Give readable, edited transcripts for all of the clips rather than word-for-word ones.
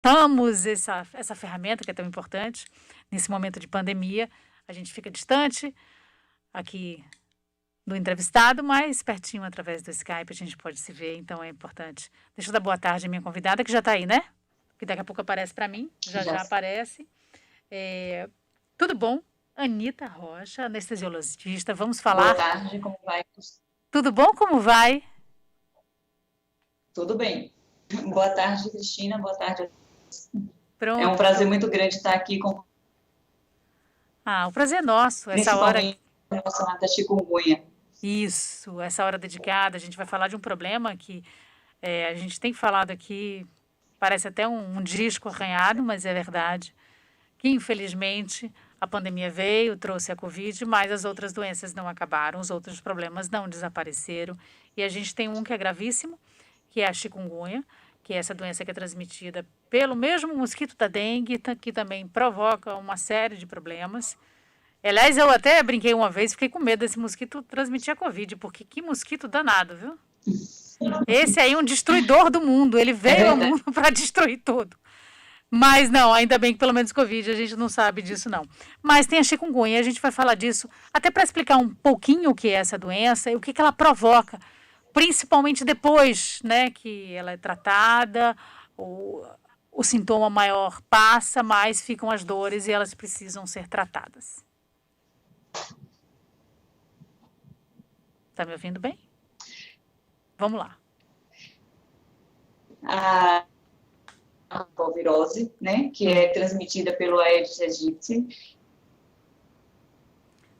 usamos essa ferramenta que é tão importante nesse momento de pandemia. A gente fica distante aqui do entrevistado, mas pertinho através do Skype a gente pode se ver, então é importante. Deixa eu dar boa tarde à minha convidada, que já está aí, né? Que daqui a pouco aparece para mim, já Já. já aparece. Tudo bom? Anita Rocha, anestesiologista, vamos Boa falar. tarde, como vai? Tudo bom? Como vai? Tudo bem. Boa tarde, Cristina. Boa tarde. É um Pronto. prazer muito grande estar aqui, O prazer é nosso, essa hora. principalmente relacionada a chikungunya. Isso, essa hora dedicada, a gente vai falar de um problema que a gente tem falado aqui, parece até um disco arranhado, mas é verdade, que infelizmente a pandemia veio, trouxe a Covid, mas as outras doenças não acabaram, os outros problemas não desapareceram. E a gente tem um que é gravíssimo, que é a chikungunya, que é essa doença que é transmitida pelo mesmo mosquito da dengue, que também provoca uma série de problemas. Aliás, eu até brinquei uma vez, fiquei com medo desse mosquito transmitir a Covid, porque que mosquito danado, viu? Esse aí é um destruidor do mundo, ele veio ao mundo para destruir tudo. Mas não, ainda bem que pelo menos Covid a gente não sabe disso não. Mas tem a chikungunya, a gente vai falar disso até para explicar um pouquinho o que é essa doença e o que ela provoca, principalmente depois, né, que ela é tratada, o sintoma maior passa, mas ficam as dores e elas precisam ser tratadas. Tá me ouvindo bem? Vamos lá. A virose, né, que é transmitida pelo Aedes aegypti.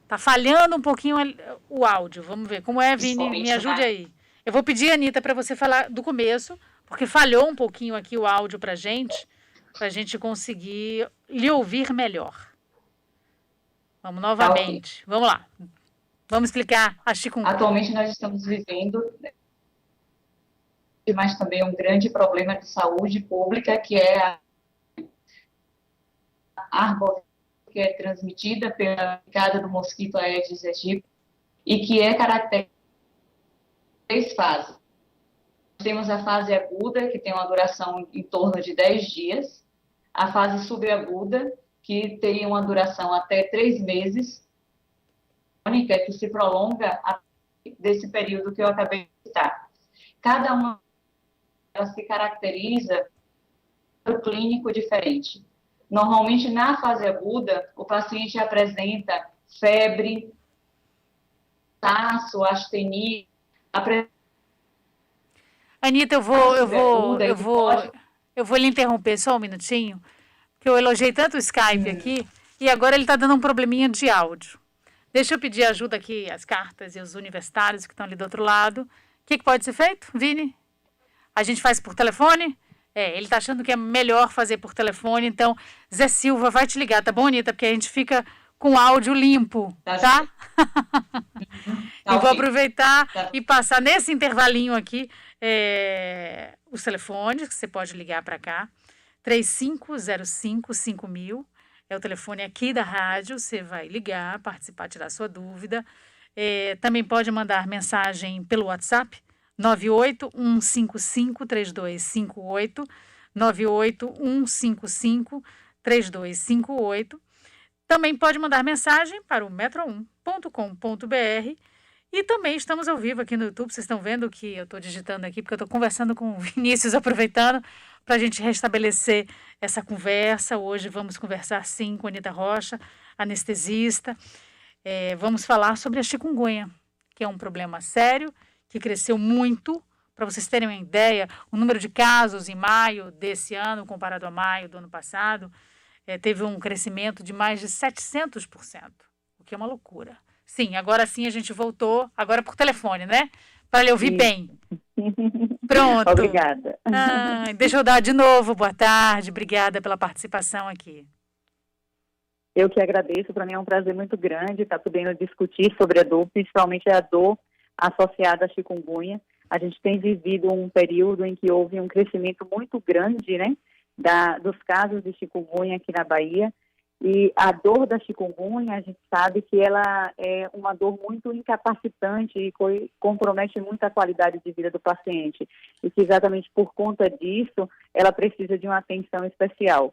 Tá falhando um pouquinho o áudio. Vamos ver. Como é, Vini? Me ajude aí. Eu vou pedir, Anitta, para você falar do começo, porque falhou um pouquinho aqui o áudio para gente conseguir lhe ouvir melhor. Vamos novamente. Okay. Vamos lá. Vamos explicar a chikungunya. Atualmente nós estamos vivendo, mas também um grande problema de saúde pública, que é a arbovirose, que é transmitida pela picada do mosquito Aedes aegypti e que é caracterizada por 3 fases. Temos a fase aguda, que tem uma duração em torno de 10 dias, a fase subaguda, que tem uma duração até 3 meses, que se prolonga desse período que eu acabei de citar. Cada uma delas se caracteriza por um clínico diferente. Normalmente, na fase aguda, o paciente apresenta febre, cansaço, astenia. Anitta, eu vou lhe interromper só um minutinho, porque eu elogiei tanto o Skype aqui, e agora ele está dando um probleminha de áudio. Deixa eu pedir ajuda aqui, as cartas e os universitários que estão ali do outro lado. O que pode ser feito, Vini? A gente faz por telefone? Ele tá achando que é melhor fazer por telefone, então Zé Silva vai te ligar, tá bom, Anitta? Porque a gente fica com áudio limpo, tá? E vou aproveitar e passar nesse intervalinho aqui os telefones, que você pode ligar para cá, 3505-5000, é o telefone aqui da rádio, você vai ligar, participar, tirar sua dúvida. Também pode mandar mensagem pelo WhatsApp, 981553258, 981553258. Também pode mandar mensagem para o metro1.com.br e também estamos ao vivo aqui no YouTube. Vocês estão vendo que eu estou digitando aqui porque eu estou conversando com o Vinícius, aproveitando para a gente restabelecer essa conversa. Hoje vamos conversar sim com a Anita Rocha, anestesista. Vamos falar sobre a chikungunya, que é um problema sério, que cresceu muito. Para vocês terem uma ideia, o número de casos em maio desse ano, comparado a maio do ano passado, teve um crescimento de mais de 700%, o que é uma loucura. Sim, agora sim a gente voltou, agora por telefone, né? Para lhe ouvir bem. Pronto. Obrigada. Deixa eu dar de novo, boa tarde, obrigada pela participação aqui. Eu que agradeço, para mim é um prazer muito grande estar podendo discutir sobre a dor, principalmente a dor associada à chikungunya. A gente tem vivido um período em que houve um crescimento muito grande, né, dos casos de chikungunya aqui na Bahia, E a dor da chikungunya, a gente sabe que ela é uma dor muito incapacitante e compromete muito a qualidade de vida do paciente. E que exatamente por conta disso, ela precisa de uma atenção especial.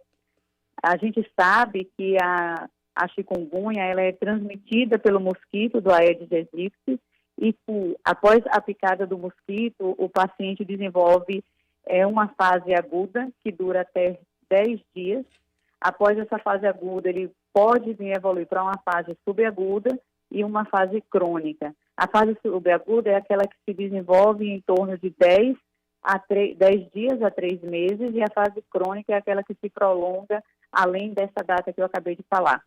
A gente sabe que a chikungunya ela é transmitida pelo mosquito do Aedes aegypti e após a picada do mosquito, o paciente desenvolve uma fase aguda que dura até 10 dias. Após essa fase aguda, ele pode vir evoluir para uma fase subaguda e uma fase crônica. A fase subaguda é aquela que se desenvolve em torno de 10 dias a 3 meses, e a fase crônica é aquela que se prolonga além dessa data que eu acabei de falar.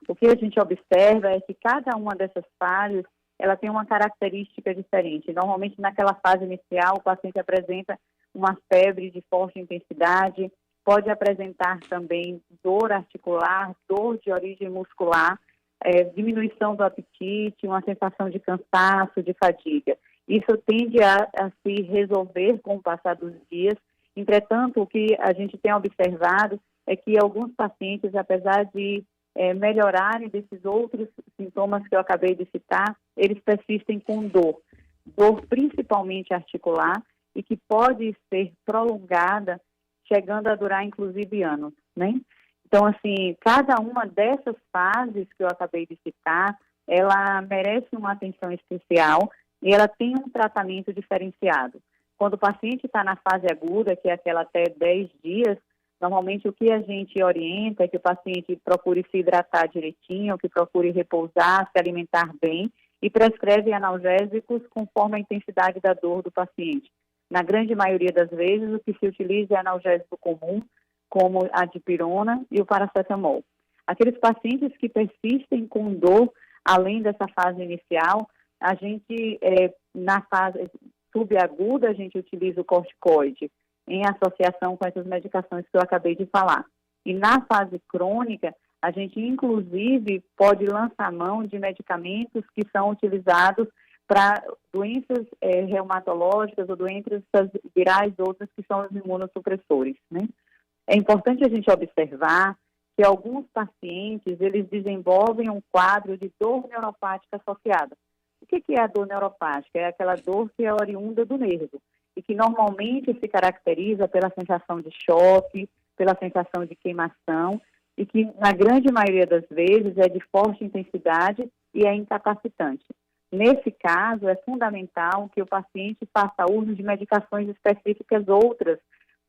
O que a gente observa é que cada uma dessas fases ela tem uma característica diferente. Normalmente, naquela fase inicial, o paciente apresenta uma febre de forte intensidade, pode apresentar também dor articular, dor de origem muscular, diminuição do apetite, uma sensação de cansaço, de fadiga. Isso tende a se resolver com o passar dos dias. Entretanto, o que a gente tem observado é que alguns pacientes, apesar de melhorarem desses outros sintomas que eu acabei de citar, eles persistem com dor principalmente articular, e que pode ser prolongada, chegando a durar inclusive anos, né? Então, assim, cada uma dessas fases que eu acabei de citar, ela merece uma atenção especial e ela tem um tratamento diferenciado. Quando o paciente está na fase aguda, que é aquela até 10 dias, normalmente o que a gente orienta é que o paciente procure se hidratar direitinho, que procure repousar, se alimentar bem, e prescreve analgésicos conforme a intensidade da dor do paciente. Na grande maioria das vezes, o que se utiliza é analgésico comum, como a dipirona e o paracetamol. Aqueles pacientes que persistem com dor, além dessa fase inicial, a gente, na fase subaguda, a gente utiliza o corticoide, em associação com essas medicações que eu acabei de falar. E na fase crônica, a gente, inclusive, pode lançar mão de medicamentos que são utilizados para doenças reumatológicas ou doenças virais outras que são os imunossupressores, né? É importante a gente observar que alguns pacientes, eles desenvolvem um quadro de dor neuropática associada. O que é a dor neuropática? É aquela dor que é oriunda do nervo e que normalmente se caracteriza pela sensação de choque, pela sensação de queimação e que, na grande maioria das vezes, é de forte intensidade e é incapacitante. Nesse caso, é fundamental que o paciente faça uso de medicações específicas outras,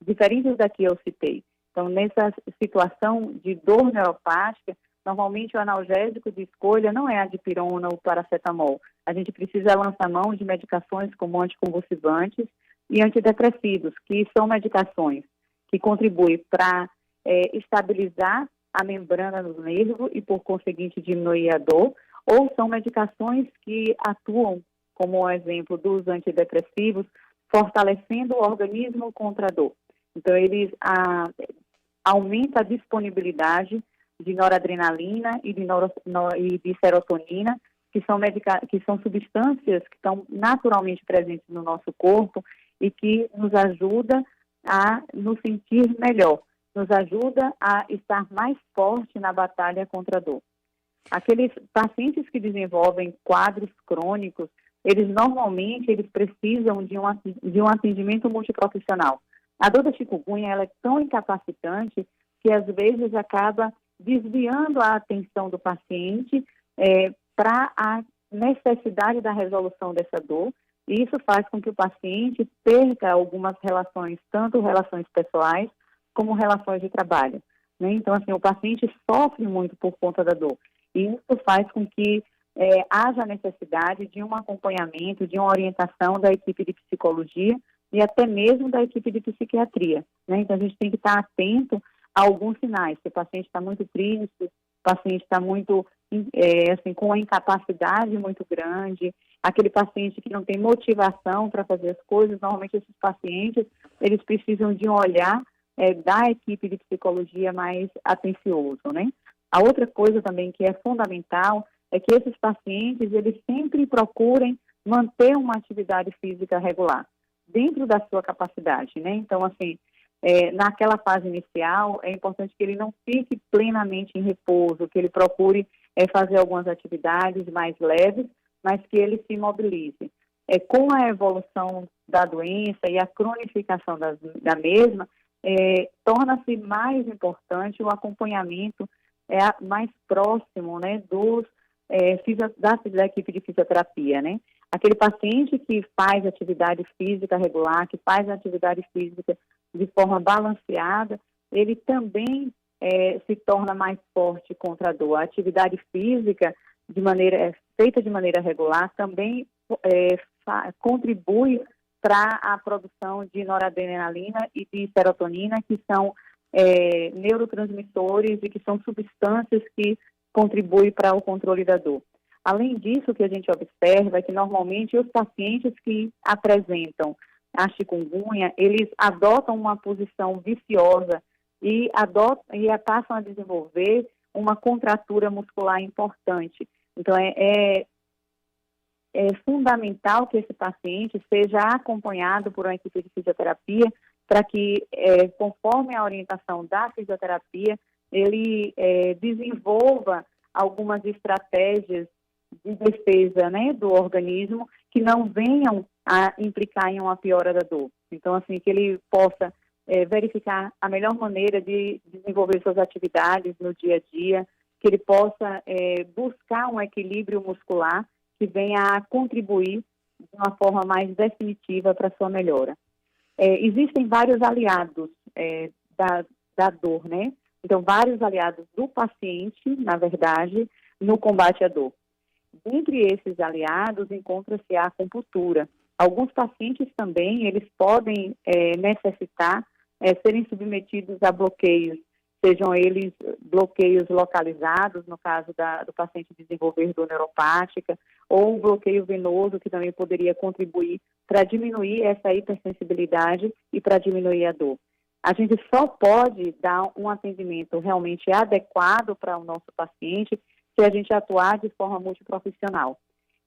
diferentes da que eu citei. Então, nessa situação de dor neuropática, normalmente o analgésico de escolha não é a dipirona ou o paracetamol. A gente precisa lançar mão de medicações como anticonvulsivantes e antidepressivos, que são medicações que contribuem para estabilizar a membrana do nervo e, por conseguinte, diminuir a dor, ou são medicações que atuam, como o exemplo dos antidepressivos, fortalecendo o organismo contra a dor. Então, eles aumentam a disponibilidade de noradrenalina e de serotonina, que são substâncias que estão naturalmente presentes no nosso corpo e que nos ajuda a nos sentir melhor, nos ajuda a estar mais forte na batalha contra a dor. Aqueles pacientes que desenvolvem quadros crônicos, eles precisam de um atendimento multiprofissional. A dor da chikungunya ela é tão incapacitante que às vezes acaba desviando a atenção do paciente para a necessidade da resolução dessa dor, e isso faz com que o paciente perca algumas relações, tanto relações pessoais como relações de trabalho, né? Então, assim, o paciente sofre muito por conta da dor. E isso faz com que haja necessidade de um acompanhamento, de uma orientação da equipe de psicologia e até mesmo da equipe de psiquiatria, né? Então, a gente tem que estar atento a alguns sinais. Se o paciente está muito triste, o paciente está muito, com uma incapacidade muito grande, aquele paciente que não tem motivação para fazer as coisas, normalmente esses pacientes, eles precisam de um olhar da equipe de psicologia mais atencioso, né? A outra coisa também que é fundamental é que esses pacientes, eles sempre procurem manter uma atividade física regular, dentro da sua capacidade, né? Então, assim, naquela fase inicial, é importante que ele não fique plenamente em repouso, que ele procure fazer algumas atividades mais leves, mas que ele se mobilize. Com a evolução da doença e a cronificação da mesma, torna-se mais importante o acompanhamento mais próximo, né, da equipe de fisioterapia, né? Aquele paciente que faz atividade física regular, que faz atividade física de forma balanceada, ele também se torna mais forte contra a dor. A atividade física feita de maneira regular também contribui para a produção de noradrenalina e de serotonina, que são neurotransmissores e que são substâncias que contribuem para o controle da dor. Além disso, o que a gente observa é que normalmente os pacientes que apresentam a chikungunya, eles adotam uma posição viciosa e passam a desenvolver uma contratura muscular importante. Então, é fundamental que esse paciente seja acompanhado por uma equipe de fisioterapia para que, conforme a orientação da fisioterapia, ele desenvolva algumas estratégias de defesa, né, do organismo que não venham a implicar em uma piora da dor. Então, assim, que ele possa verificar a melhor maneira de desenvolver suas atividades no dia a dia, que ele possa buscar um equilíbrio muscular que venha a contribuir de uma forma mais definitiva para a sua melhora. Existem vários aliados da dor, né? Então, vários aliados do paciente, na verdade, no combate à dor. Dentre esses aliados, encontra-se a acupuntura. Alguns pacientes também, eles podem necessitar serem submetidos a bloqueios, sejam eles bloqueios localizados, no caso do paciente desenvolver dor neuropática, ou bloqueio venoso, que também poderia contribuir para diminuir essa hipersensibilidade e para diminuir a dor. A gente só pode dar um atendimento realmente adequado para o nosso paciente se a gente atuar de forma multiprofissional.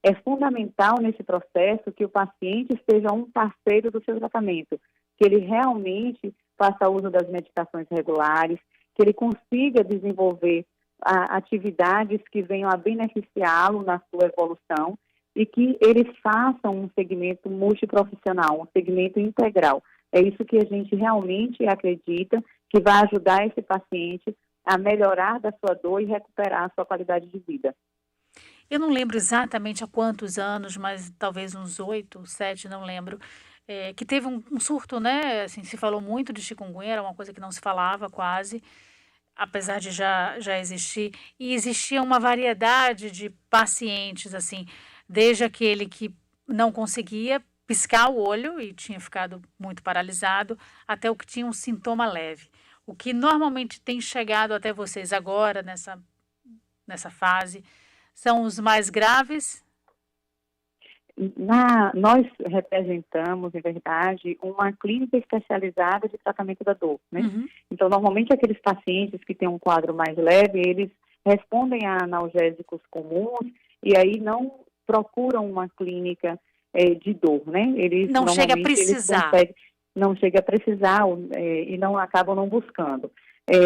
É fundamental nesse processo que o paciente seja um parceiro do seu tratamento, que ele realmente faça uso das medicações regulares, que ele consiga desenvolver atividades que venham a beneficiá-lo na sua evolução e que ele faça um segmento multiprofissional, um segmento integral. É isso que a gente realmente acredita que vai ajudar esse paciente a melhorar da sua dor e recuperar a sua qualidade de vida. Eu não lembro exatamente há quantos anos, mas talvez uns 8, 7, não lembro, que teve um surto, né? Assim, se falou muito de chikungunya, era uma coisa que não se falava quase, apesar de já existir. E existia uma variedade de pacientes, assim, desde aquele que não conseguia piscar o olho e tinha ficado muito paralisado, até o que tinha um sintoma leve. O que normalmente tem chegado até vocês agora, nessa fase, são os mais graves? Nós representamos, em verdade, uma clínica especializada de tratamento da dor, né? Uhum. Então, normalmente, aqueles pacientes que têm um quadro mais leve, eles respondem a analgésicos comuns e aí não procuram uma clínica de dor, né? Eles não chega a precisar. Não chega a precisar e não acabam não buscando.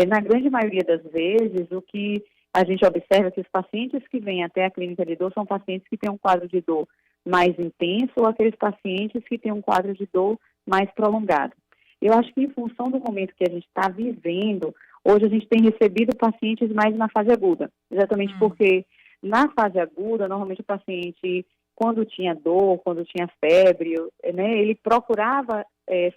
Na grande maioria das vezes, o que a gente observa é que os pacientes que vêm até a clínica de dor são pacientes que têm um quadro de dor mais intenso ou aqueles pacientes que têm um quadro de dor mais prolongado. Eu acho que em função do momento que a gente está vivendo, hoje a gente tem recebido pacientes mais na fase aguda, exatamente porque na fase aguda, normalmente o paciente, quando tinha dor, quando tinha febre, né, ele procurava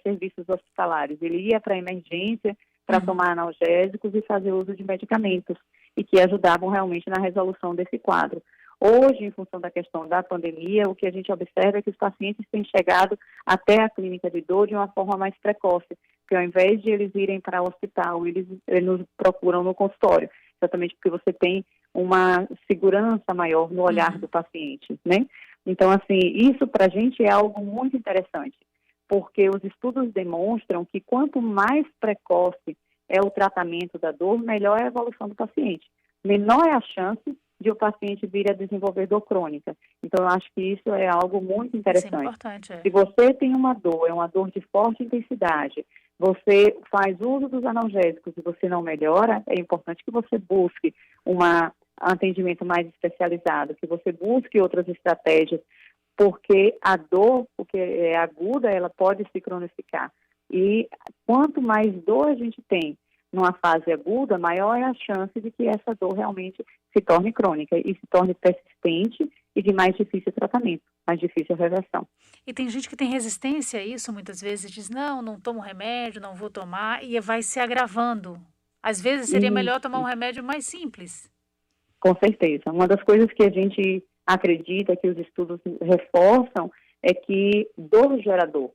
serviços hospitalares, ele ia para a emergência para tomar analgésicos e fazer uso de medicamentos e que ajudavam realmente na resolução desse quadro. Hoje, em função da questão da pandemia, o que a gente observa é que os pacientes têm chegado até a clínica de dor de uma forma mais precoce, porque ao invés de eles irem para o hospital, eles nos procuram no consultório, exatamente porque você tem uma segurança maior no olhar do paciente, né? Então, assim, isso para a gente é algo muito interessante, porque os estudos demonstram que quanto mais precoce é o tratamento da dor, melhor é a evolução do paciente. Menor é a chance de o paciente vir a desenvolver dor crônica. Então, eu acho que isso é algo muito interessante. Isso é importante, Se você tem uma dor, é uma dor de forte intensidade, você faz uso dos analgésicos e você não melhora, é importante que você busque um atendimento mais especializado, que você busque outras estratégias, porque a dor, porque é aguda, ela pode se cronificar. E quanto mais dor a gente tem numa fase aguda, maior é a chance de que essa dor realmente se torne crônica e se torne persistente e de mais difícil tratamento, mais difícil reversão. E tem gente que tem resistência a isso, muitas vezes diz, não tomo remédio, não vou tomar, e vai se agravando. Às vezes seria melhor tomar um remédio mais simples. Com certeza. Uma das coisas que a gente acredita, que os estudos reforçam, é que dor gera dor.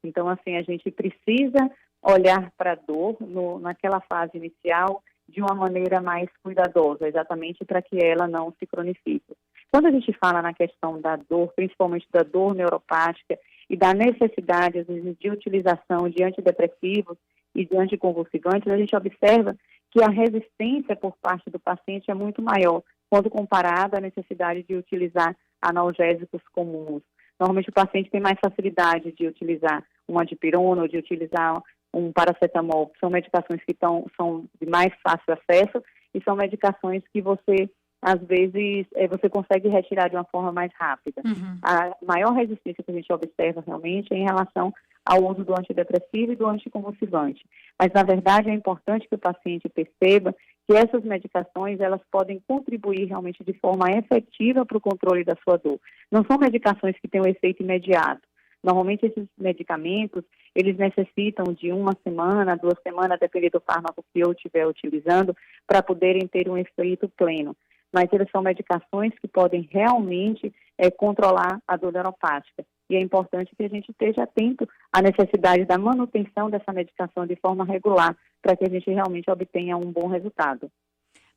Então, assim, a gente precisa olhar para a dor naquela fase inicial de uma maneira mais cuidadosa, exatamente para que ela não se cronifique. Quando a gente fala na questão da dor, principalmente da dor neuropática e da necessidade, às vezes, de utilização de antidepressivos e de anticonvulsivantes, a gente observa que a resistência por parte do paciente é muito maior quando comparada à necessidade de utilizar analgésicos comuns. Normalmente o paciente tem mais facilidade de utilizar uma dipirona ou de utilizar um paracetamol, que são medicações que são de mais fácil acesso e são medicações que você, às vezes, você consegue retirar de uma forma mais rápida. Uhum. A maior resistência que a gente observa realmente é em relação ao uso do antidepressivo e do anticonvulsivante. Mas, na verdade, é importante que o paciente perceba que essas medicações, elas podem contribuir realmente de forma efetiva para o controle da sua dor. Não são medicações que têm um efeito imediato. Normalmente, esses medicamentos, eles necessitam de 1 semana, 2 semanas, dependendo do fármaco que eu estiver utilizando, para poderem ter um efeito pleno. Mas eles são medicações que podem realmente controlar a dor neuropática. E é importante que a gente esteja atento à necessidade da manutenção dessa medicação de forma regular, para que a gente realmente obtenha um bom resultado.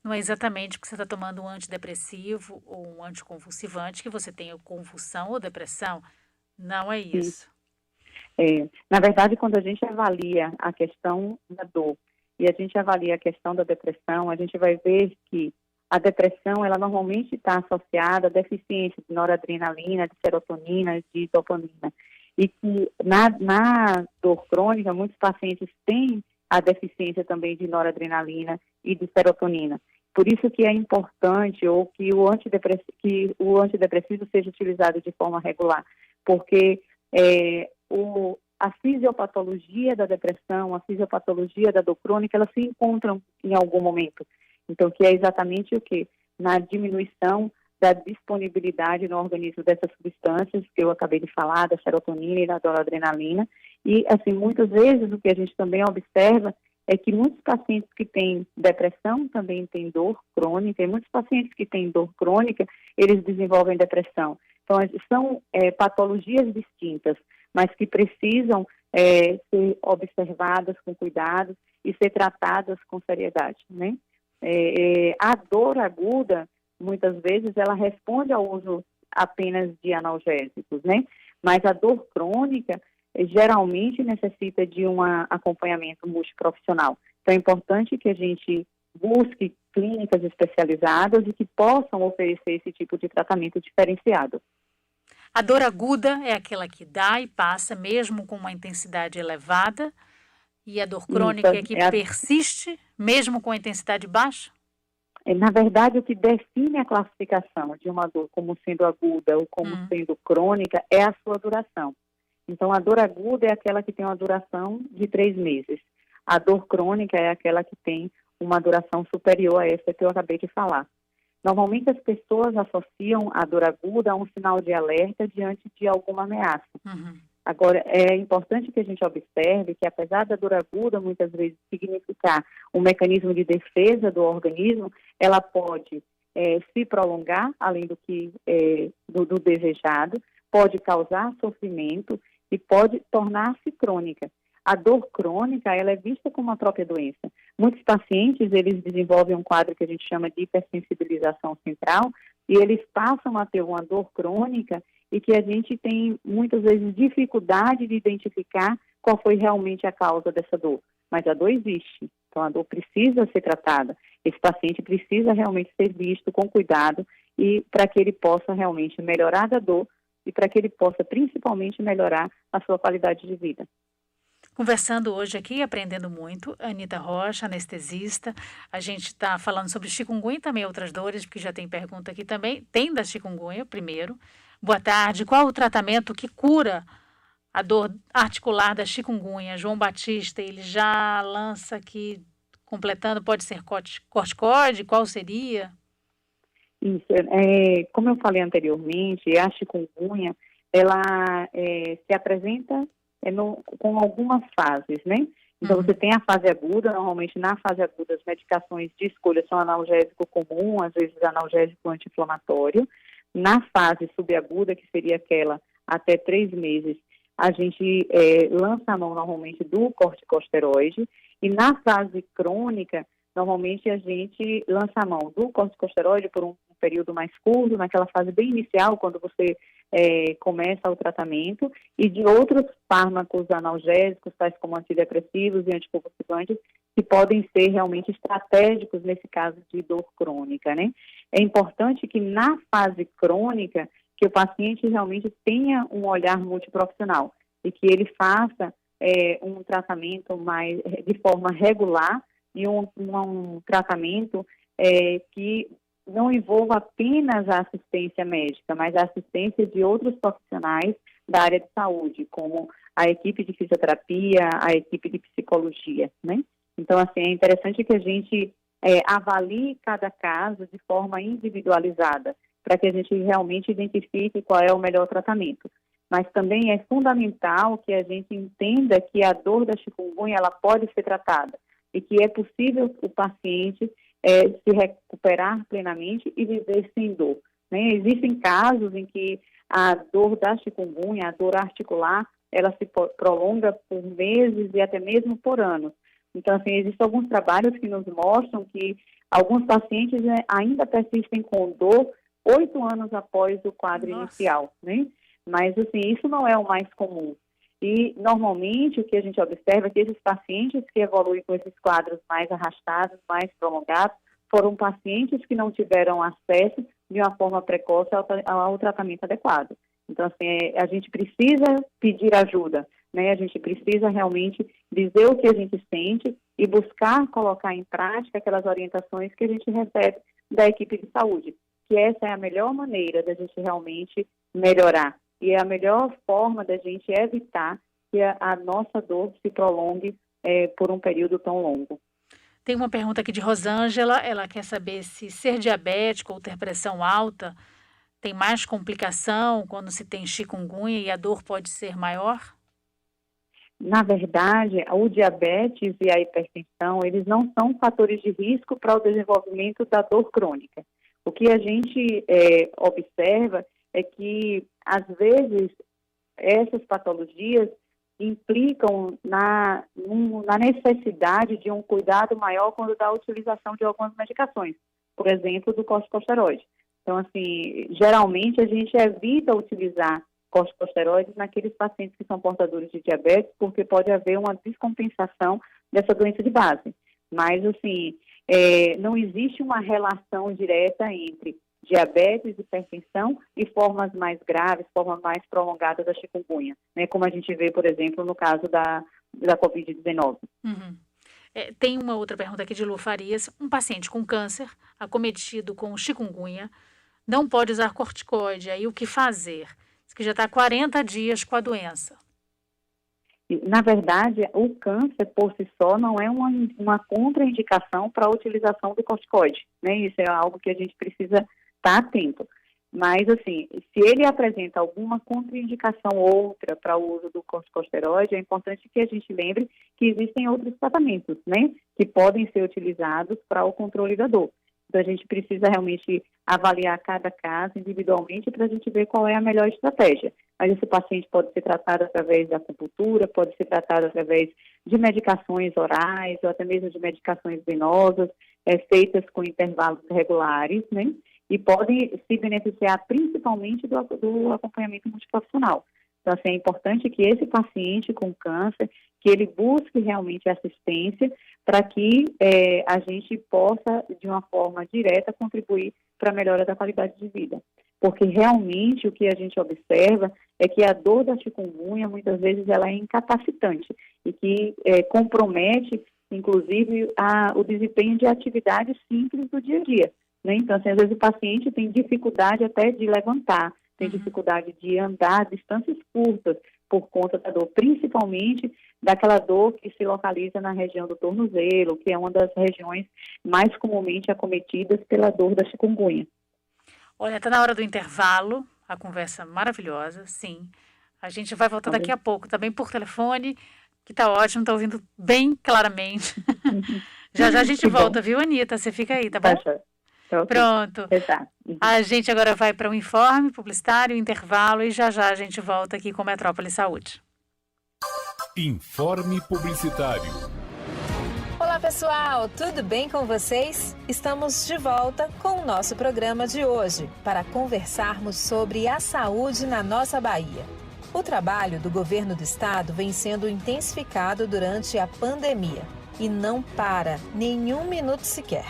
Não é exatamente porque você está tomando um antidepressivo ou um anticonvulsivante que você tem convulsão ou depressão. Não é isso. Na verdade, quando a gente avalia a questão da dor e a gente avalia a questão da depressão, a gente vai ver que a depressão, ela normalmente está associada a deficiência de noradrenalina, de serotonina, de dopamina. E que na dor crônica, muitos pacientes têm a deficiência também de noradrenalina e de serotonina. Por isso que é importante que o antidepressivo seja utilizado de forma regular, porque a fisiopatologia da depressão, a fisiopatologia da dor crônica, elas se encontram em algum momento. Então, que é exatamente o quê? Na diminuição da disponibilidade no organismo dessas substâncias que eu acabei de falar, da serotonina e da noradrenalina. E, assim, muitas vezes o que a gente também observa é que muitos pacientes que têm depressão também têm dor crônica, e muitos pacientes que têm dor crônica, eles desenvolvem depressão. Então, são patologias distintas, mas que precisam ser observadas com cuidado e ser tratadas com seriedade, né? A dor aguda, muitas vezes, ela responde ao uso apenas de analgésicos, né? Mas a dor crônica geralmente necessita de um acompanhamento multiprofissional. Então é importante que a gente busque clínicas especializadas e que possam oferecer esse tipo de tratamento diferenciado. A dor aguda é aquela que dá e passa mesmo com uma intensidade elevada, e a dor crônica é que persiste mesmo com a intensidade baixa? Na verdade, o que define a classificação de uma dor como sendo aguda ou como sendo crônica é a sua duração. Então, a dor aguda é aquela que tem uma duração de 3 meses. A dor crônica é aquela que tem uma duração superior a essa que eu acabei de falar. Normalmente, as pessoas associam a dor aguda a um sinal de alerta diante de alguma ameaça. Agora, é importante que a gente observe que, apesar da dor aguda muitas vezes significar um mecanismo de defesa do organismo, ela pode se prolongar, além do desejado, pode causar sofrimento e pode tornar-se crônica. A dor crônica, ela é vista como a própria doença. Muitos pacientes, eles desenvolvem um quadro que a gente chama de hipersensibilização central e eles passam a ter uma dor crônica e que a gente tem, muitas vezes, dificuldade de identificar qual foi realmente a causa dessa dor. Mas a dor existe, então a dor precisa ser tratada. Esse paciente precisa realmente ser visto com cuidado e para que ele possa realmente melhorar da dor e para que ele possa, principalmente, melhorar a sua qualidade de vida. Conversando hoje aqui, aprendendo muito. Anita Rocha, anestesista. A gente está falando sobre chikungunya e também outras dores, porque já tem pergunta aqui também. Tem da chikungunya, primeiro. Boa tarde. Qual o tratamento que cura a dor articular da chikungunya? João Batista, ele já lança aqui, completando, pode ser corticoide? Qual seria? Isso, como eu falei anteriormente, a chikungunya, ela se apresenta com algumas fases, né? Então, você tem a fase aguda, normalmente na fase aguda as medicações de escolha são analgésico comum, às vezes analgésico anti-inflamatório. Na fase subaguda, que seria aquela até 3 meses, a gente lança a mão normalmente do corticosteroide, e na fase crônica, normalmente a gente lança a mão do corticosteroide por um período mais curto, naquela fase bem inicial, quando você começa o tratamento, e de outros fármacos analgésicos, tais como antidepressivos e anticonvulsivantes, que podem ser realmente estratégicos nesse caso de dor crônica, né? É importante que na fase crônica, que o paciente realmente tenha um olhar multiprofissional e que ele faça um tratamento de forma regular e um tratamento que não envolva apenas a assistência médica, mas a assistência de outros profissionais da área de saúde, como a equipe de fisioterapia, a equipe de psicologia, né? Então, assim, é interessante que a gente avalie cada caso de forma individualizada, para que a gente realmente identifique qual é o melhor tratamento. Mas também é fundamental que a gente entenda que a dor da chikungunya ela pode ser tratada e que é possível o paciente se recuperar plenamente e viver sem dor, né? Existem casos em que a dor da chikungunya, a dor articular, ela se prolonga por meses e até mesmo por anos. Então, assim, existem alguns trabalhos que nos mostram que alguns pacientes ainda persistem com dor 8 anos após o quadro inicial, né? Mas, assim, isso não é o mais comum. E, normalmente, o que a gente observa é que esses pacientes que evoluem com esses quadros mais arrastados, mais prolongados, foram pacientes que não tiveram acesso de uma forma precoce ao tratamento adequado. Então, assim, a gente precisa pedir ajuda, né? A gente precisa realmente dizer o que a gente sente e buscar colocar em prática aquelas orientações que a gente recebe da equipe de saúde, que essa é a melhor maneira da gente realmente melhorar. E é a melhor forma da gente evitar que a nossa dor se prolongue por um período tão longo. Tem uma pergunta aqui de Rosângela, ela quer saber se ser diabético ou ter pressão alta tem mais complicação quando se tem chikungunya e a dor pode ser maior? Na verdade, o diabetes e a hipertensão, eles não são fatores de risco para o desenvolvimento da dor crônica. O que a gente observa é que, às vezes, essas patologias implicam na necessidade de um cuidado maior quando da utilização de algumas medicações, por exemplo, do corticosteroide. Então, assim, geralmente a gente evita utilizar corticosteroides naqueles pacientes que são portadores de diabetes, porque pode haver uma descompensação dessa doença de base. Mas, assim, não existe uma relação direta entre diabetes, hipertensão e formas mais graves, formas mais prolongadas da chikungunya, né? Como a gente vê, por exemplo, no caso da Covid-19. Uhum. Tem uma outra pergunta aqui de Lu Farias. Um paciente com câncer acometido com chikungunya não pode usar corticoide. Aí o que fazer? Diz que já está 40 dias com a doença. Na verdade, o câncer por si só não é uma contraindicação para a utilização do corticoide, né? Isso é algo que a gente precisa estar atento. Mas, assim, se ele apresenta alguma contraindicação outra para o uso do corticosteroide, é importante que a gente lembre que existem outros tratamentos, né, que podem ser utilizados para o controle da dor. Então, a gente precisa realmente avaliar cada caso individualmente para a gente ver qual é a melhor estratégia. Mas esse paciente pode ser tratado através da acupuntura, pode ser tratado através de medicações orais ou até mesmo de medicações venosas, feitas com intervalos regulares, né? E podem se beneficiar principalmente do acompanhamento multiprofissional. Então, assim, é importante que esse paciente com câncer, que ele busque realmente assistência para que a gente possa, de uma forma direta, contribuir para a melhora da qualidade de vida. porque realmente o que a gente observa é que a dor da chikungunya, muitas vezes, ela é incapacitante e que compromete, inclusive, o desempenho de atividades simples do dia a dia, né? Então, assim, às vezes o paciente tem dificuldade até de levantar, tem dificuldade de andar distâncias curtas por conta da dor, principalmente daquela dor que se localiza na região do tornozelo, que é uma das regiões mais comumente acometidas pela dor da chikungunya. Olha, está na hora do intervalo, a conversa maravilhosa, sim. A gente vai voltar daqui a pouco, também por telefone, que está ótimo, está ouvindo bem claramente. Já a gente volta, viu, Anita? Você fica aí, tá bom? Okay. Pronto. Exato. A gente agora vai para o informe publicitário, intervalo, e já a gente volta aqui com Metrópole Saúde. Informe publicitário. Olá pessoal, tudo bem com vocês? Estamos de volta com o nosso programa de hoje para conversarmos sobre a saúde na nossa Bahia. O trabalho do governo do estado vem sendo intensificado durante a pandemia e não para nenhum minuto sequer.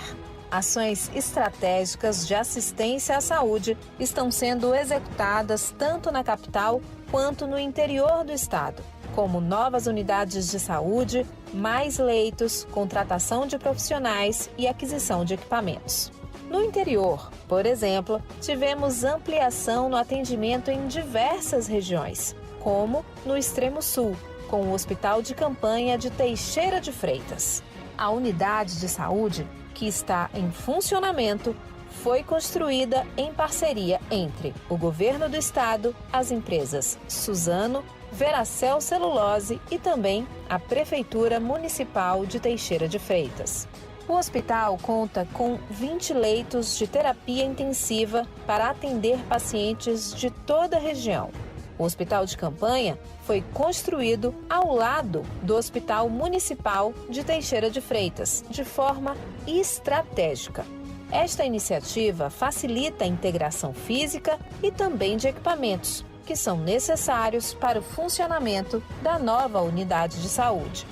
Ações estratégicas de assistência à saúde estão sendo executadas tanto na capital quanto no interior do estado, como novas unidades de saúde, mais leitos, contratação de profissionais e aquisição de equipamentos. No interior, por exemplo, tivemos ampliação no atendimento em diversas regiões, como no extremo sul, com o Hospital de Campanha de Teixeira de Freitas. A unidade de saúde, que está em funcionamento, foi construída em parceria entre o governo do estado, as empresas Suzano, Veracel Celulose e também a Prefeitura Municipal de Teixeira de Freitas. O hospital conta com 20 leitos de terapia intensiva para atender pacientes de toda a região. O Hospital de Campanha foi construído ao lado do Hospital Municipal de Teixeira de Freitas, de forma estratégica. Esta iniciativa facilita a integração física e também de equipamentos, que são necessários para o funcionamento da nova unidade de saúde.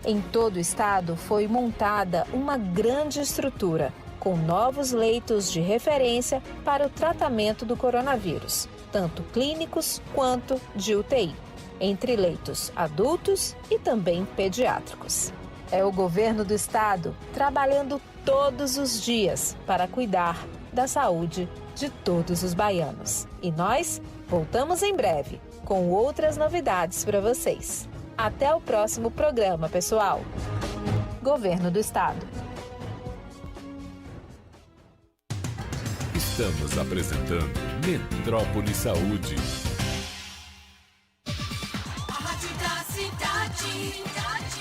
Em todo o estado foi montada uma grande estrutura, com novos leitos de referência para o tratamento do coronavírus, tanto clínicos quanto de UTI, entre leitos adultos e também pediátricos. É o governo do estado trabalhando todos os dias para cuidar da saúde de todos os baianos. E nós voltamos em breve com outras novidades para vocês. Até o próximo programa, pessoal. Governo do Estado. Estamos apresentando Metrópole Saúde. A rádio da cidade,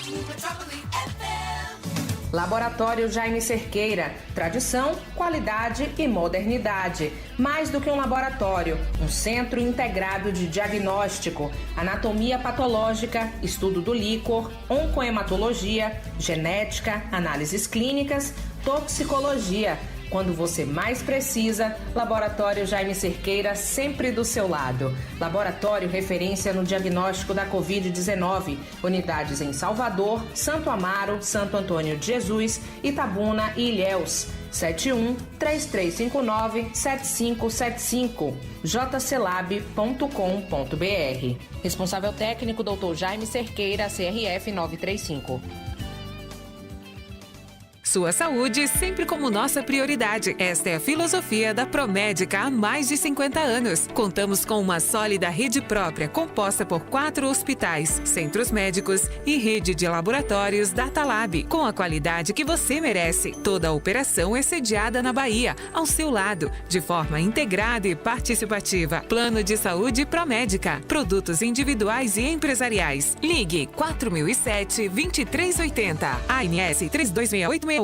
Metrópole FM. Laboratório Jaime Cerqueira. Tradição, qualidade e modernidade. Mais do que um laboratório, um centro integrado de diagnóstico, anatomia patológica, estudo do líquor, oncohematologia, genética, análises clínicas, toxicologia. Quando você mais precisa, Laboratório Jaime Cerqueira sempre do seu lado. Laboratório referência no diagnóstico da Covid-19. Unidades em Salvador, Santo Amaro, Santo Antônio de Jesus, Itabuna e Ilhéus. 71-3359-7575. jclab.com.br. Responsável técnico Dr. Jaime Cerqueira, CRF 935. Sua saúde sempre como nossa prioridade. Esta é a filosofia da Promédica há mais de 50 anos. Contamos com uma sólida rede própria, composta por 4 hospitais, centros médicos e rede de laboratórios Datalab, com a qualidade que você merece. Toda a operação é sediada na Bahia, ao seu lado, de forma integrada e participativa. Plano de Saúde Promédica. Produtos individuais e empresariais. Ligue 4007-2380. ANS 326861.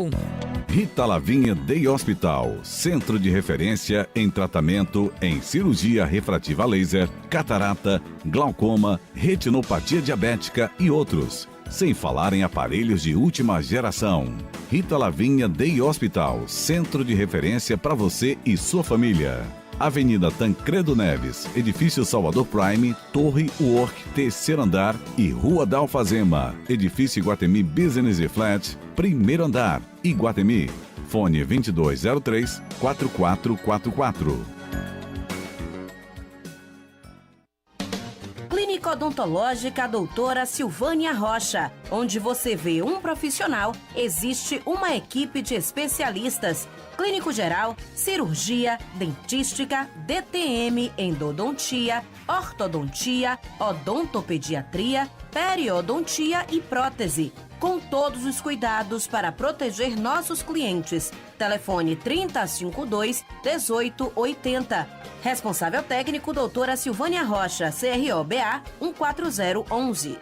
Rita Lavinha Day Hospital, centro de referência em tratamento em cirurgia refrativa laser, catarata, glaucoma, retinopatia diabética e outros. Sem falar em aparelhos de última geração. Rita Lavinha Day Hospital, centro de referência para você e sua família. Avenida Tancredo Neves, Edifício Salvador Prime, Torre Work, terceiro andar e Rua da Alfazema, Edifício Iguatemi Business e Flat, primeiro andar, Iguatemi. Fone 2203-4444. Odontológica Doutora Silvânia Rocha. Onde você vê um profissional, existe uma equipe de especialistas. Clínico geral, cirurgia, dentística, DTM, endodontia, ortodontia, odontopediatria, periodontia e prótese. Com todos os cuidados para proteger nossos clientes. Telefone 3052-1880. Responsável técnico, doutora Silvânia Rocha, CROBA 14011.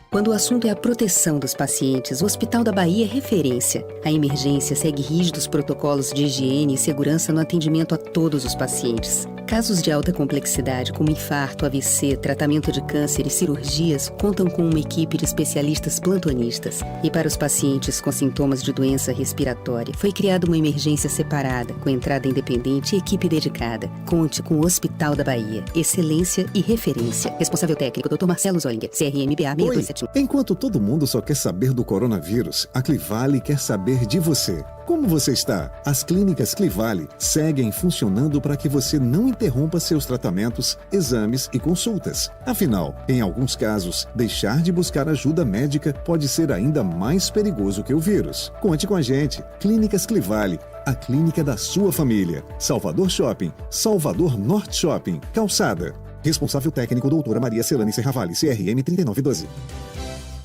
Quando o assunto é a proteção dos pacientes, o Hospital da Bahia é referência. A emergência segue rígidos protocolos de higiene e segurança no atendimento a todos os pacientes. Casos de alta complexidade, como infarto, AVC, tratamento de câncer e cirurgias, contam com uma equipe de especialistas plantonistas. E para os pacientes com sintomas de doença respiratória, foi criada uma emergência separada, com entrada independente e equipe dedicada. Conte com o Hospital da Bahia. Excelência e referência. Responsável técnico, Dr. Marcelo Zollinger, CRMBA 6271. Enquanto todo mundo só quer saber do coronavírus, a Clivale quer saber de você. Como você está? As clínicas Clivale seguem funcionando para que você não interrompa seus tratamentos, exames e consultas. Afinal, em alguns casos, deixar de buscar ajuda médica pode ser ainda mais perigoso que o vírus. Conte com a gente. Clínicas Clivale, a clínica da sua família. Salvador Shopping, Salvador Norte Shopping, Calçada. Responsável técnico, doutora Maria Celane Serravalli, CRM 3912.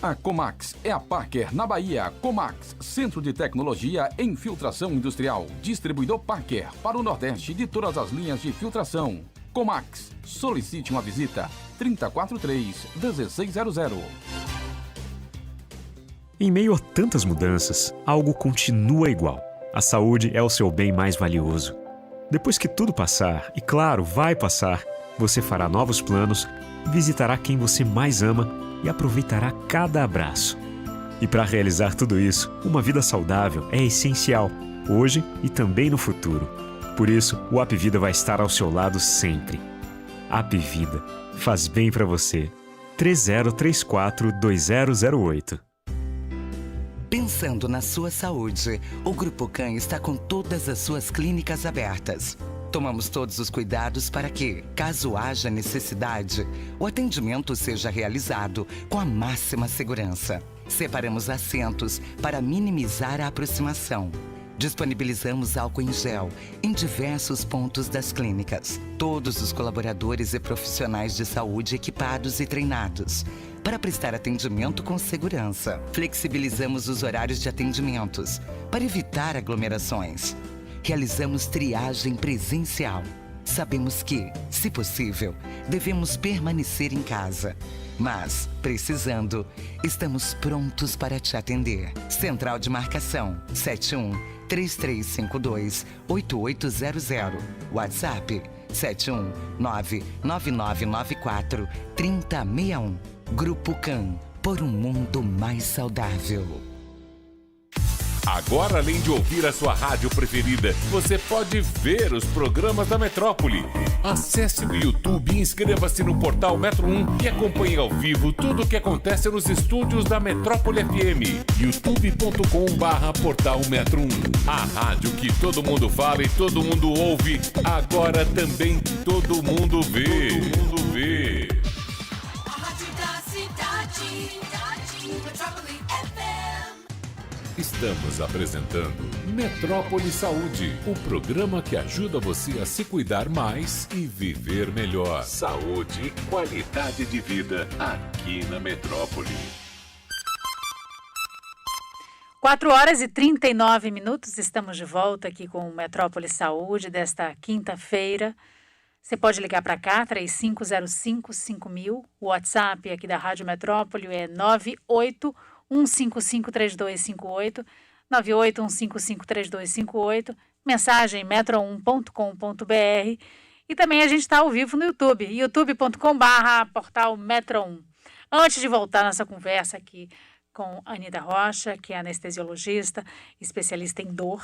A Comax é a Parker na Bahia. Comax, Centro de Tecnologia em Filtração Industrial. Distribuidor Parker para o Nordeste de todas as linhas de filtração. Comax, solicite uma visita. 3043-1600. Em meio a tantas mudanças, algo continua igual. A saúde é o seu bem mais valioso. Depois que tudo passar, e claro, vai passar, você fará novos planos, visitará quem você mais ama e aproveitará cada abraço. E para realizar tudo isso, uma vida saudável é essencial, hoje e também no futuro. Por isso, o Apvida vai estar ao seu lado sempre. Apvida, faz bem para você. 3034-2008. Pensando na sua saúde, o Grupo Can está com todas as suas clínicas abertas. Tomamos todos os cuidados para que, caso haja necessidade, o atendimento seja realizado com a máxima segurança. Separamos assentos para minimizar a aproximação. Disponibilizamos álcool em gel em diversos pontos das clínicas. Todos os colaboradores e profissionais de saúde equipados e treinados para prestar atendimento com segurança. Flexibilizamos os horários de atendimentos para evitar aglomerações. Realizamos triagem presencial. Sabemos que, se possível, devemos permanecer em casa. Mas, precisando, estamos prontos para te atender. Central de Marcação 71-3352-8800. WhatsApp 7199994-3061. Grupo Can, por um mundo mais saudável. Agora, além de ouvir a sua rádio preferida, você pode ver os programas da Metrópole. Acesse o YouTube e inscreva-se no portal Metro 1 e acompanhe ao vivo tudo o que acontece nos estúdios da Metrópole FM. youtube.com/portal Metro 1. A rádio que todo mundo fala e todo mundo ouve, agora também todo mundo vê. Todo mundo vê. A rádio da cidade, Metrópole FM. Estamos apresentando Metrópole Saúde, o programa que ajuda você a se cuidar mais e viver melhor. Saúde e qualidade de vida aqui na Metrópole. 4h39, estamos de volta aqui com o Metrópole Saúde desta quinta-feira. Você pode ligar para cá, 3505-5000. O WhatsApp aqui da Rádio Metrópole é 98-155-3258, 98-155-3258, mensagem metro1.com.br e também a gente está ao vivo no YouTube, youtube.com/portal Metro1. Antes de voltar nossa conversa aqui com a Anita Rocha, que é anestesiologista, especialista em dor,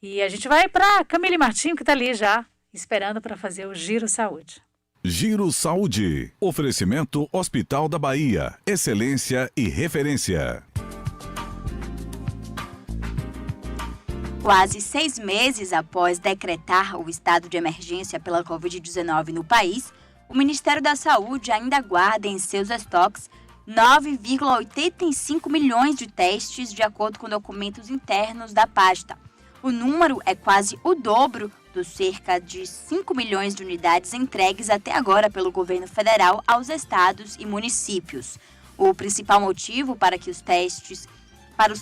e a gente vai para Camille Martinho, que está ali já, esperando para fazer o Giro Saúde. Giro Saúde. Oferecimento Hospital da Bahia. Excelência e referência. Quase 6 meses após decretar o estado de emergência pela Covid-19 no país, o Ministério da Saúde ainda guarda em seus estoques 9,85 milhões de testes, de acordo com documentos internos da pasta. O número é quase o dobro dos cerca de 5 milhões de unidades entregues até agora pelo governo federal aos estados e municípios. O principal motivo para os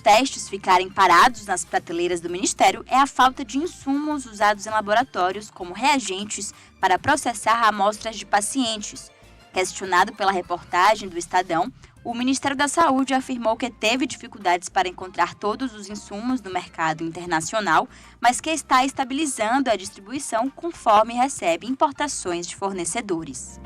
testes ficarem parados nas prateleiras do Ministério é a falta de insumos usados em laboratórios como reagentes para processar amostras de pacientes. Questionado pela reportagem do Estadão, o Ministério da Saúde afirmou que teve dificuldades para encontrar todos os insumos no mercado internacional, mas que está estabilizando a distribuição conforme recebe importações de fornecedores.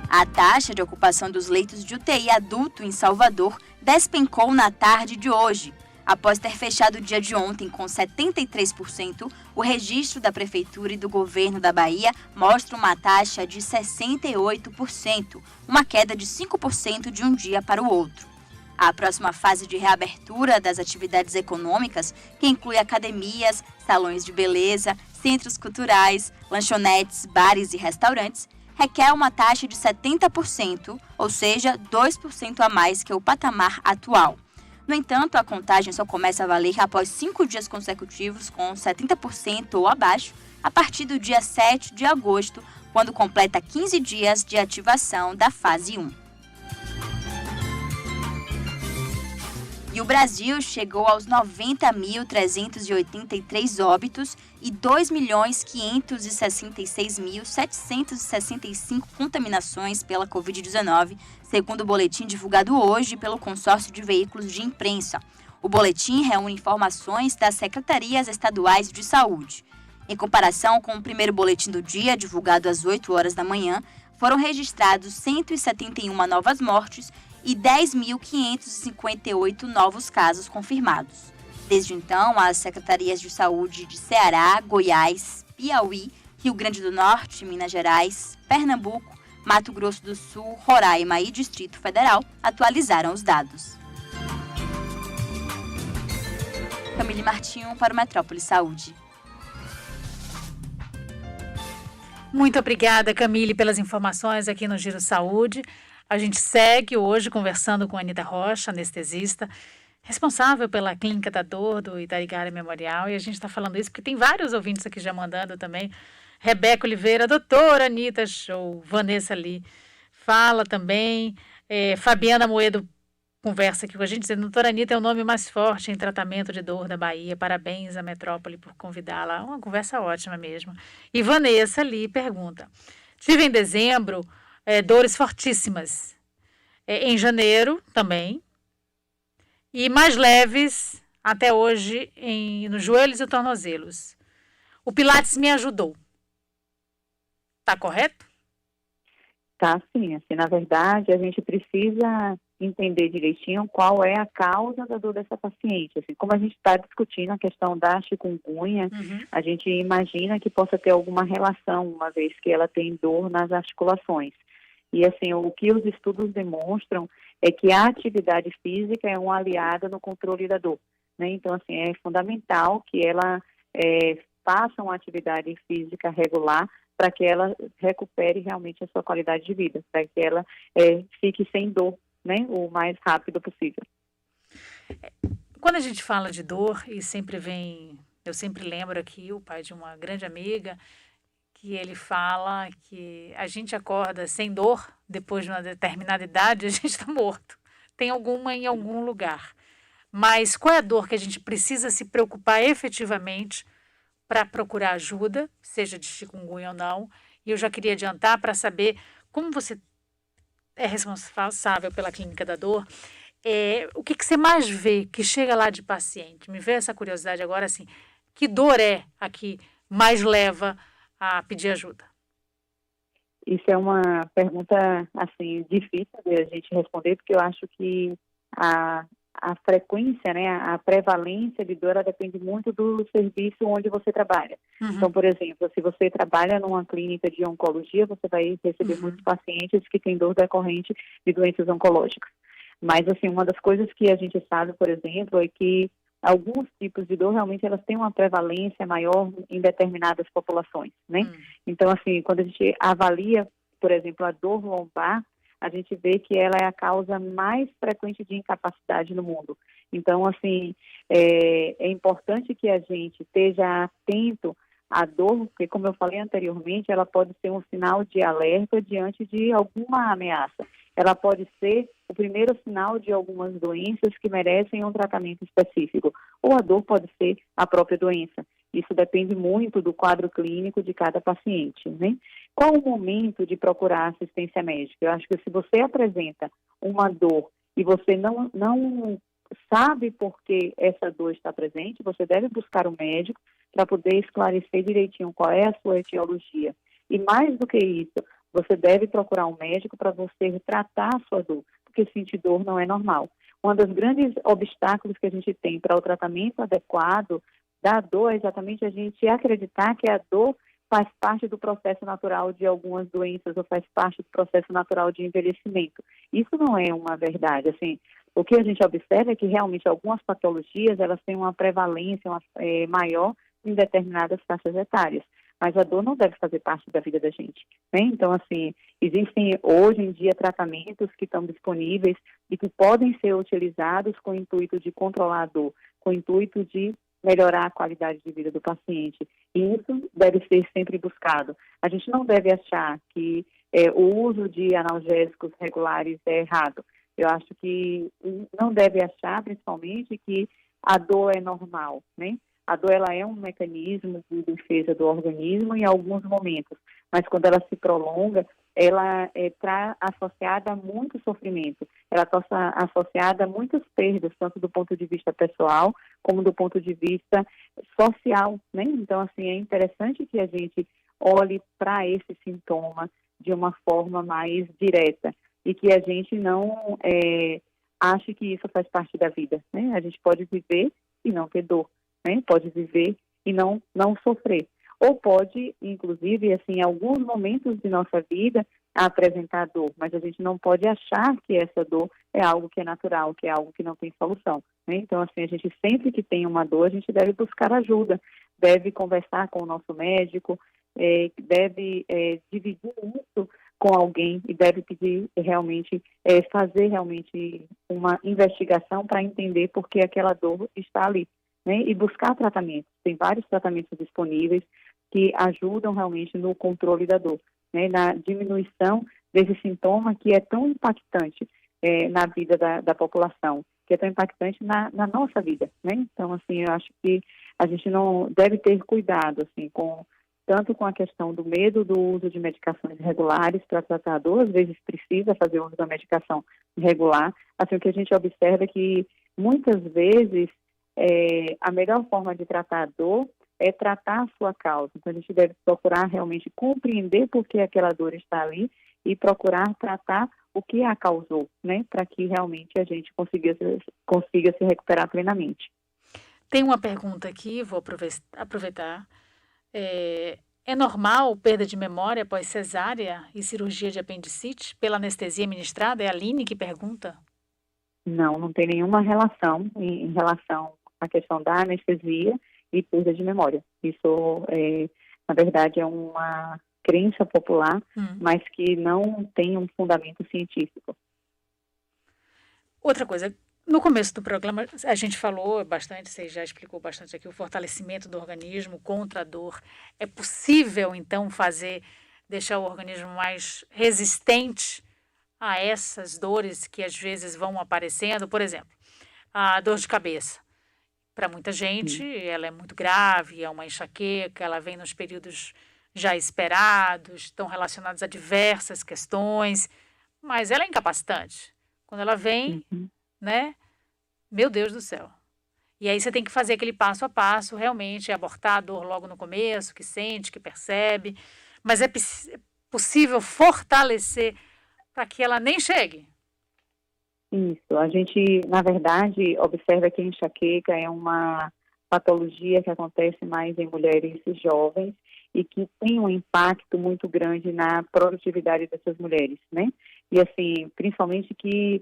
A taxa de ocupação dos leitos de UTI adulto em Salvador despencou na tarde de hoje. Após ter fechado o dia de ontem com 73%, o registro da Prefeitura e do Governo da Bahia mostra uma taxa de 68%, uma queda de 5% de um dia para o outro. A próxima fase de reabertura das atividades econômicas, que inclui academias, salões de beleza, centros culturais, lanchonetes, bares e restaurantes, requer uma taxa de 70%, ou seja, 2% a mais que o patamar atual. No entanto, a contagem só começa a valer após 5 dias consecutivos com 70% ou abaixo, a partir do dia 7 de agosto, quando completa 15 dias de ativação da fase 1. E o Brasil chegou aos 90.383 óbitos e 2.566.765 contaminações pela Covid-19, segundo o boletim divulgado hoje pelo Consórcio de Veículos de Imprensa. O boletim reúne informações das secretarias estaduais de saúde. Em comparação com o primeiro boletim do dia, divulgado às 8 horas da manhã, foram registrados 171 novas mortes e 10.558 novos casos confirmados. Desde então, as secretarias de saúde de Ceará, Goiás, Piauí, Rio Grande do Norte, Minas Gerais, Pernambuco, Mato Grosso do Sul, Roraima e Distrito Federal atualizaram os dados. Camille Martinho para o Metrópole Saúde. Muito obrigada, Camille, pelas informações aqui no Giro Saúde. A gente segue hoje conversando com a Anita Rocha, anestesista, responsável pela Clínica da Dor do Itarigara Memorial. E a gente está falando isso porque tem vários ouvintes aqui já mandando também. Rebeca Oliveira, doutora Anita, show. Vanessa Lee fala também. Fabiana Moedo conversa aqui com a gente, dizendo: doutora Anita é o nome mais forte em tratamento de dor da Bahia. Parabéns à Metrópole por convidá-la. Uma conversa ótima mesmo. E Vanessa Lee pergunta: tive em dezembro dores fortíssimas. Em janeiro também. E mais leves até hoje nos joelhos e tornozelos. O Pilates me ajudou. Tá correto? Tá, sim. Assim, na verdade, a gente precisa entender direitinho qual é a causa da dor dessa paciente. Assim, como a gente está discutindo a questão da chikungunya, a gente imagina que possa ter alguma relação, uma vez que ela tem dor nas articulações. E assim, o que os estudos demonstram é que a atividade física é uma aliada no controle da dor, né? Então, assim, é fundamental que ela faça uma atividade física regular para que ela recupere realmente a sua qualidade de vida, para que ela fique sem dor, né, o mais rápido possível. Quando a gente fala de dor, e eu sempre lembro aqui o pai de uma grande amiga, que ele fala que a gente acorda sem dor, depois de uma determinada idade, a gente está morto. Tem alguma em algum lugar. Mas qual é a dor que a gente precisa se preocupar efetivamente para procurar ajuda, seja de chikungunya ou não? E eu já queria adiantar para saber como você é responsável pela Clínica da Dor, o que você mais vê que chega lá de paciente? Me veio essa curiosidade agora, assim, que dor é a que mais leva a pedir ajuda? Isso é uma pergunta, assim, difícil de a gente responder, porque eu acho que a frequência, né, a prevalência de dor, ela depende muito do serviço onde você trabalha. Então, por exemplo, se você trabalha numa clínica de oncologia, você vai receber muitos pacientes que têm dor decorrente de doenças oncológicas. Mas, assim, uma das coisas que a gente sabe, por exemplo, é que alguns tipos de dor, realmente, elas têm uma prevalência maior em determinadas populações, né? Então, assim, quando a gente avalia, por exemplo, a dor lombar, a gente vê que ela é a causa mais frequente de incapacidade no mundo. Então, assim, é importante que a gente esteja atento à dor, porque, como eu falei anteriormente, ela pode ser um sinal de alerta diante de alguma ameaça. Ela pode ser o primeiro sinal de algumas doenças que merecem um tratamento específico. Ou a dor pode ser a própria doença. Isso depende muito do quadro clínico de cada paciente, né? Qual o momento de procurar assistência médica? Eu acho que se você apresenta uma dor e você não sabe por que essa dor está presente, você deve buscar um médico para poder esclarecer direitinho qual é a sua etiologia. E mais do que isso, você deve procurar um médico para você tratar a sua dor, porque sentir dor não é normal. Um dos grandes obstáculos que a gente tem para o tratamento adequado da dor é exatamente a gente acreditar que a dor faz parte do processo natural de algumas doenças ou faz parte do processo natural de envelhecimento. Isso não é uma verdade. Assim, o que a gente observa é que realmente algumas patologias elas têm uma prevalência maior em determinadas faixas etárias, mas a dor não deve fazer parte da vida da gente, né? Então, assim, existem hoje em dia tratamentos que estão disponíveis e que podem ser utilizados com o intuito de controlar a dor, com o intuito de melhorar a qualidade de vida do paciente. E isso deve ser sempre buscado. A gente não deve achar que o uso de analgésicos regulares é errado. Eu acho que não deve achar, principalmente, que a dor é normal, né? A dor ela é um mecanismo de defesa do organismo em alguns momentos, mas quando ela se prolonga, ela está associada a muito sofrimento, ela está associada a muitas perdas, tanto do ponto de vista pessoal, como do ponto de vista social, né? Então, assim, é interessante que a gente olhe para esse sintoma de uma forma mais direta e que a gente não ache que isso faz parte da vida, né? A gente pode viver e não ter dor, né? Pode viver e não sofrer. Ou pode, inclusive, assim, em alguns momentos de nossa vida, apresentar dor, mas a gente não pode achar que essa dor é algo que é natural, que é algo que não tem solução, né? Então, assim, a gente sempre que tem uma dor, a gente deve buscar ajuda, deve conversar com o nosso médico, deve dividir isso com alguém e deve pedir realmente, fazer realmente uma investigação para entender por que aquela dor está ali, né? E buscar tratamento. Tem vários tratamentos disponíveis que ajudam realmente no controle da dor, né? Na diminuição desse sintoma que é tão impactante na vida da população, que é tão impactante na nossa vida, né? Então, assim, eu acho que a gente não deve ter cuidado, assim, tanto com a questão do medo do uso de medicações regulares para tratar a dor, às vezes precisa fazer uso da medicação regular. Assim, o que a gente observa é que muitas vezes a melhor forma de tratar a dor é tratar a sua causa. Então, a gente deve procurar realmente compreender por que aquela dor está ali e procurar tratar o que a causou, né? Para que realmente a gente consiga se recuperar plenamente. Tem uma pergunta aqui, vou aproveitar. É normal perda de memória após cesárea e cirurgia de apendicite pela anestesia ministrada? É a Aline que pergunta. Não tem nenhuma relação em relação à questão da anestesia e perda de memória. Isso, na verdade, é uma crença popular, mas que não tem um fundamento científico. Outra coisa, no começo do programa a gente falou bastante, você já explicou bastante aqui, o fortalecimento do organismo contra a dor. É possível, então, deixar o organismo mais resistente a essas dores que às vezes vão aparecendo? Por exemplo, a dor de cabeça. Para muita gente, ela é muito grave, é uma enxaqueca, ela vem nos períodos já esperados, estão relacionados a diversas questões, mas ela é incapacitante. Quando ela vem, né? Meu Deus do céu. E aí você tem que fazer aquele passo a passo, realmente, abortar a dor logo no começo, que sente, que percebe, mas é possível fortalecer para que ela nem chegue. Isso, a gente, na verdade, observa que a enxaqueca é uma patologia que acontece mais em mulheres jovens e que tem um impacto muito grande na produtividade dessas mulheres, né? E assim, principalmente que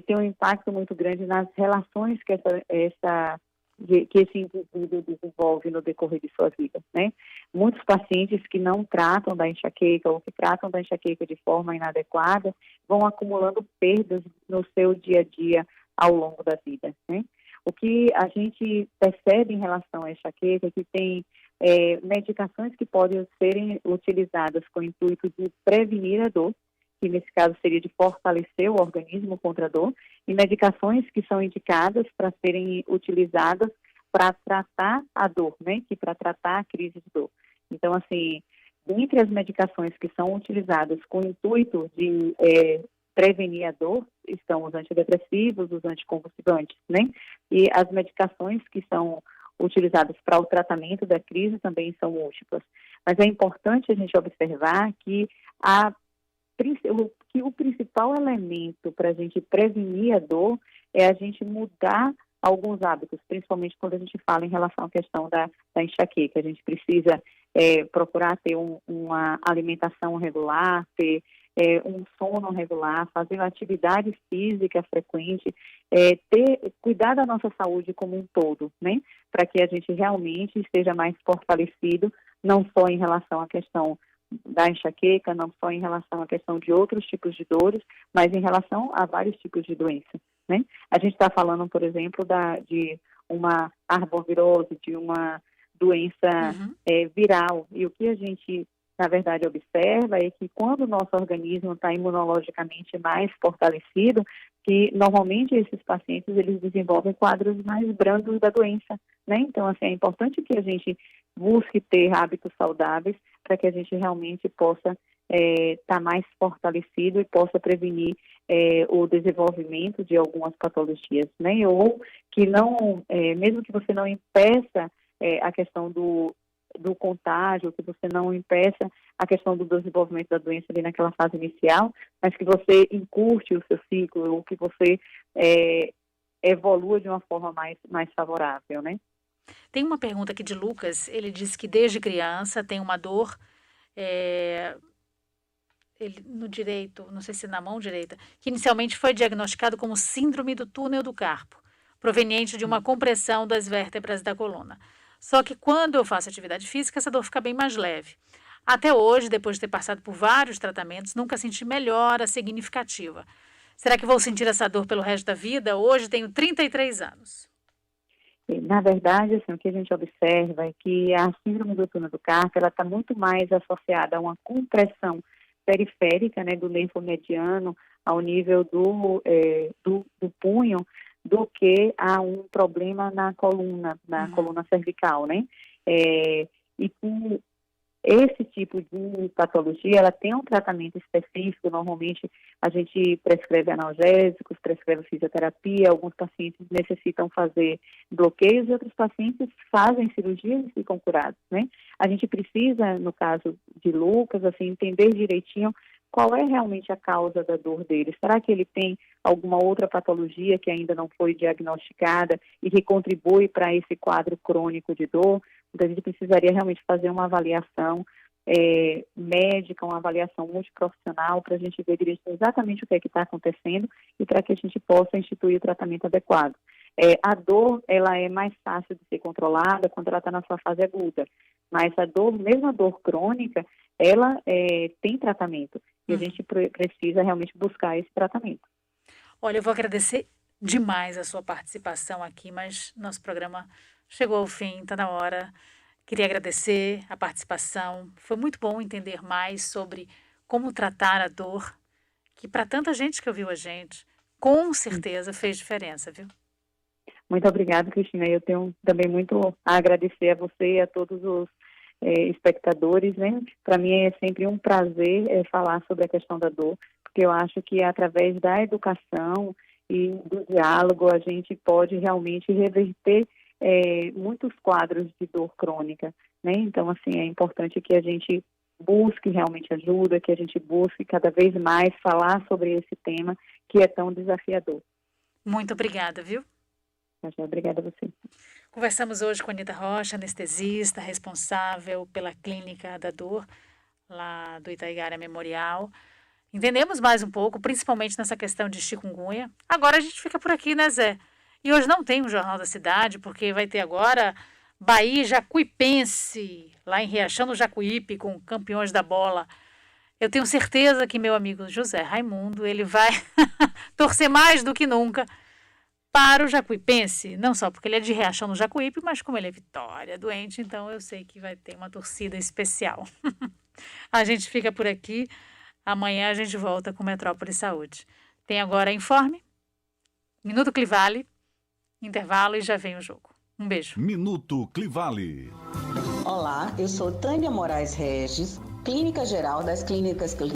tem um impacto muito grande nas relações que essa que esse indivíduo desenvolve no decorrer de sua vida, né? Muitos pacientes que não tratam da enxaqueca ou que tratam da enxaqueca de forma inadequada vão acumulando perdas no seu dia a dia ao longo da vida, né? O que a gente percebe em relação à enxaqueca é que tem medicações que podem serem utilizadas com o intuito de prevenir a dor, que nesse caso seria de fortalecer o organismo contra a dor, e medicações que são indicadas para serem utilizadas para tratar a dor, né, que para tratar a crise de dor. Então, assim, dentre as medicações que são utilizadas com o intuito de prevenir a dor, estão os antidepressivos, os anticonvulsivantes, né, e as medicações que são utilizadas para o tratamento da crise também são múltiplas. Mas é importante a gente observar que o principal elemento para a gente prevenir a dor é a gente mudar alguns hábitos, principalmente quando a gente fala em relação à questão da enxaqueca. A gente precisa procurar ter uma alimentação regular, ter um sono regular, fazer uma atividade física frequente, cuidar da nossa saúde como um todo, né? Para que a gente realmente esteja mais fortalecido, não só em relação à questão da enxaqueca, não só em relação à questão de outros tipos de dores, mas em relação a vários tipos de doença, né? A gente está falando, por exemplo, de uma arbovirose, de uma doença viral, e o que a gente, na verdade, observa é que quando o nosso organismo está imunologicamente mais fortalecido, que normalmente esses pacientes eles desenvolvem quadros mais brandos da doença, né? Então, assim, é importante que a gente busque ter hábitos saudáveis para que a gente realmente possa estar mais fortalecido e possa prevenir o desenvolvimento de algumas patologias, né? Ou que não, mesmo que você não impeça a questão do contágio, que você não impeça a questão do desenvolvimento da doença ali naquela fase inicial, mas que você encurte o seu ciclo, ou que você evolua de uma forma mais favorável, né? Tem uma pergunta aqui de Lucas, ele diz que desde criança tem uma dor no direito, não sei se na mão direita, que inicialmente foi diagnosticado como síndrome do túnel do carpo, proveniente de uma compressão das vértebras da coluna. Só que quando eu faço atividade física, essa dor fica bem mais leve. Até hoje, depois de ter passado por vários tratamentos, nunca senti melhora significativa. Será que vou sentir essa dor pelo resto da vida? Hoje tenho 33 anos. Na verdade, assim, o que a gente observa é que a síndrome do túnel do carpo, ela está muito mais associada a uma compressão periférica, né, do lenfomediano ao nível do punho, do que a um problema na coluna cervical, né? E com esse tipo de patologia, ela tem um tratamento específico. Normalmente, a gente prescreve analgésicos, prescreve fisioterapia. Alguns pacientes necessitam fazer bloqueios e outros pacientes fazem cirurgias e ficam curados, né? A gente precisa, no caso de Lucas, assim, entender direitinho qual é realmente a causa da dor dele. Será que ele tem alguma outra patologia que ainda não foi diagnosticada e que contribui para esse quadro crônico de dor? Então, a gente precisaria realmente fazer uma avaliação médica, uma avaliação multiprofissional para a gente ver direitinho exatamente o que é que está acontecendo e para que a gente possa instituir o tratamento adequado. A dor, ela é mais fácil de ser controlada quando ela está na sua fase aguda, mas a dor, mesmo a dor crônica, ela tem tratamento e a gente precisa realmente buscar esse tratamento. Olha, eu vou agradecer demais a sua participação aqui, mas nosso programa chegou ao fim, está na hora. Queria agradecer a participação. Foi muito bom entender mais sobre como tratar a dor, que para tanta gente que ouviu a gente, com certeza fez diferença, viu? Muito obrigada, Cristina. Eu tenho também muito a agradecer a você e a todos os espectadores, né? Para mim é sempre um prazer falar sobre a questão da dor, porque eu acho que através da educação e do diálogo a gente pode realmente reverter muitos quadros de dor crônica, né? Então, assim, é importante que a gente busque realmente ajuda, que a gente busque cada vez mais falar sobre esse tema que é tão desafiador. Muito obrigada, viu? Obrigada a você. Conversamos hoje com a Anita Rocha, anestesista, responsável pela Clínica da Dor, lá do Itaigara Memorial. Entendemos mais um pouco, principalmente nessa questão de chikungunya. Agora a gente fica por aqui, né, Zé? E hoje não tem o Jornal da Cidade, porque vai ter agora Bahia e Jacuipense, lá em Riachão do Jacuípe, com campeões da bola. Eu tenho certeza que meu amigo José Raimundo, ele vai torcer mais do que nunca para o Jacuipense, não só porque ele é de Riachão do Jacuípe, mas como ele é Vitória doente, então eu sei que vai ter uma torcida especial. A gente fica por aqui, amanhã a gente volta com Metrópole Saúde. Tem agora Informe, Minuto Clivale, intervalo e já vem o jogo. Um beijo. Minuto Clivale. Olá, eu sou Tânia Moraes Regis, clínica geral das clínicas